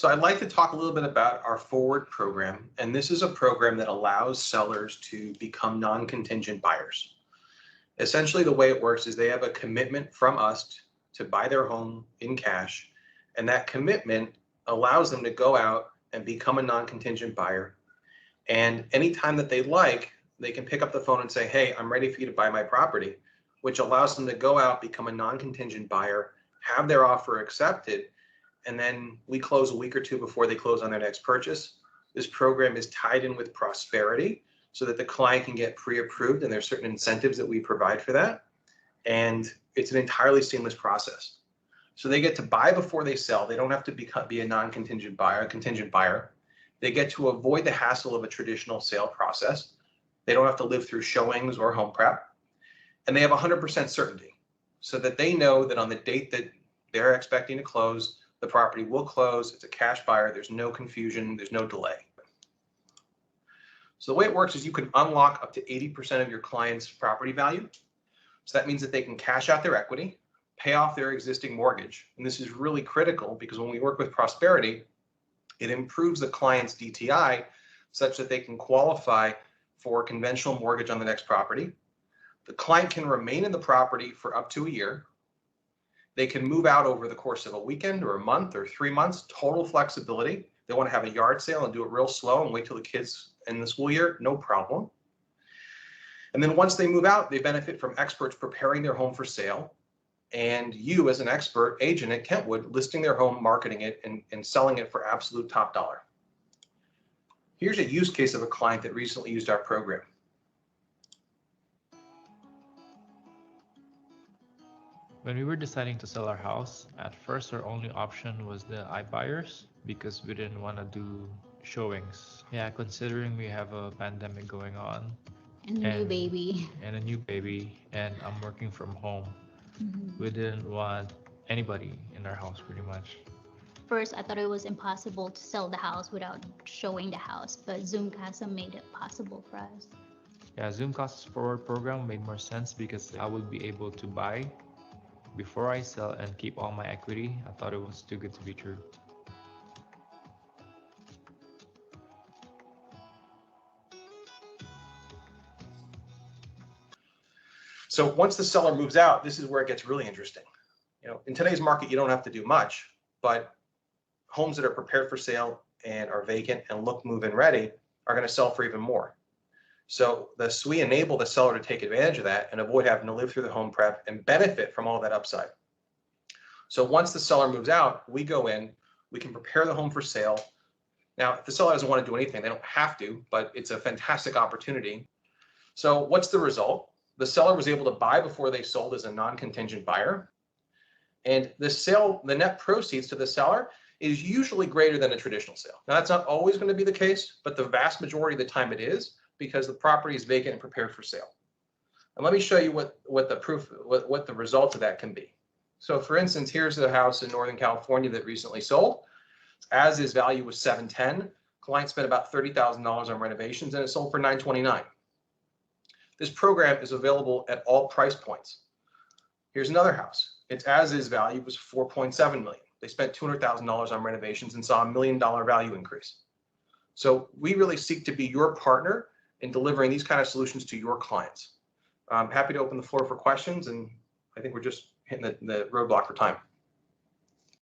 So I'd like to talk a little bit about our Forward program, and this is a program that allows sellers to become non-contingent buyers. Essentially, the way it works is they have a commitment from us to buy their home in cash, and that commitment allows them to go out and become a non-contingent buyer. And anytime that they like, they can pick up the phone and say, hey, I'm ready for you to buy my property, which allows them to go out, become a non-contingent buyer, have their offer accepted, and then we close a week or two before they close on their next purchase. This program is tied in with Prosperity so that the client can get pre-approved, and there's certain incentives that we provide for that. And it's an entirely seamless process. So they get to buy before they sell. They don't have to be a non-contingent buyer, a contingent buyer. They get to avoid the hassle of a traditional sale process. They don't have to live through showings or home prep. And they have 100% certainty so that they know that on the date that they're expecting to close, the property will close. It's a cash buyer. There's no confusion. There's no delay. So the way it works is you can unlock up to 80% of your client's property value. So that means that they can cash out their equity, pay off their existing mortgage. And this is really critical because when we work with Prosperity, it improves the client's DTI such that they can qualify for a conventional mortgage on the next property. The client can remain in the property for up to a year. They can move out over the course of a weekend or a month or 3 months, total flexibility. They want to have a yard sale and do it real slow and wait till the kids in the school year, no problem. And then once they move out, they benefit from experts preparing their home for sale, and you as an expert agent at Kentwood listing their home, marketing it, and selling it for absolute top dollar. Here's a use case of a client that recently used our program. When we were deciding to sell our house, at first our only option was the iBuyers because we didn't want to do showings. Yeah, considering we have a pandemic going on And a new baby. and a new baby, and I'm working from home, we didn't want anybody in our house pretty much. First, I thought it was impossible to sell the house without showing the house, but Zoomcasa made it possible for us. Yeah, Zoomcasa's Forward program made more sense because I would be able to buy before I sell and keep all my equity. I thought it was too good to be true. So once the seller moves out, this is where it gets really interesting. In today's market, you don't have to do much, but homes that are prepared for sale and are vacant and look move-in ready are going to sell for even more. So we enable the seller to take advantage of that and avoid having to live through the home prep and benefit from all that upside. So once the seller moves out, we go in, we can prepare the home for sale. Now, if the seller doesn't want to do anything, they don't have to, but it's a fantastic opportunity. So what's the result? The seller was able to buy before they sold as a non-contingent buyer. And the net proceeds to the seller is usually greater than a traditional sale. Now, that's not always going to be the case, but the vast majority of the time it is because the property is vacant and prepared for sale. And let me show you what the results of that can be. So for instance, here's a house in Northern California that recently sold. As is value was $710. Client spent about $30,000 on renovations and it sold for $929. This program is available at all price points. Here's another house. Its as-is value was $4.7 million. They spent $200,000 on renovations and saw $1 million value increase. So we really seek to be your partner in delivering these kind of solutions to your clients. I'm happy to open the floor for questions, and I think we're just hitting the roadblock for time.